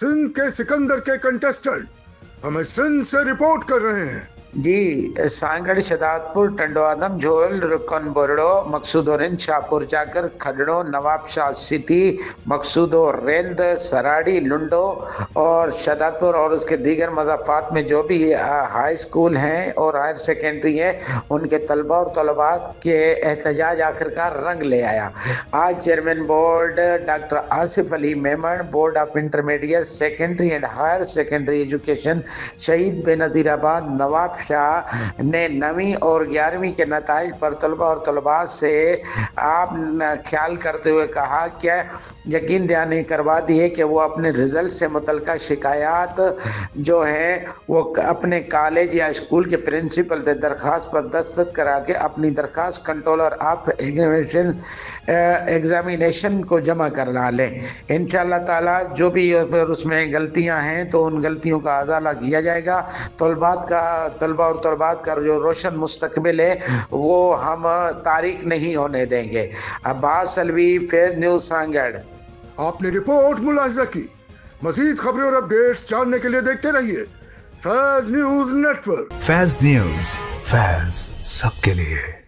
सिंध के सिकंदर के कंटेस्टेंट हमें सिंध से रिपोर्ट कर रहे हैं। जी, सांगड़, शदादपुर, टंडवादम, झोल, रुकन बोरडो, मकसूदोरिन, शाहपुर जाकर, खडड़ो, नवाब शाह सिटी, मकसूदो, रेंद, सराड़ी, लुंडो और शदादपुर और उसके दीगर मज़ाफ़ात में जो भी हाई स्कूल हैं और हायर सेकेंडरी है, उनके तलबा और तलबात के एहतजाज आखिरकार रंग ले आया। आज chairman board doctor Asif Ali Memon, board of intermediate, secondary and higher secondary education, Shaheed Benazirabad, Nawab Shah ने 9वीं और 11वीं के नताइज पर तलबा और तलबात से आप ख्याल करते हुए कहा कि यकीन दहानी करवा दी है कि वो अपने रिजल्ट से मुतल्लिका शिकायत जो हैं वो अपने कॉलेज या स्कूल के प्रिंसिपल से दरख्वास्त पर दस्तखत करा के अपनी दरख्वास्त कंट्रोलर ऑफ एग्जामिनेशन को जमा करवा लें। इंशाअल्लाह ताला जो भी उसमें गलतियां हैं तो उन गलतियों का अज़ाला किया जाएगा। तलबा और तलबात का जो रोशन मुस्तकबिल है वो हम तारीक नहीं होने देंगे। अब्बास अलवी, फैज़ न्यूज़, सांगड़। आपने रिपोर्ट मुलाहिजा की। मज़ीद खबरें और अपडेट्स जानने के लिए देखते रहिए फैज़ न्यूज़ नेटवर्क। फैज़ न्यूज़, फैज़ सबके लिए।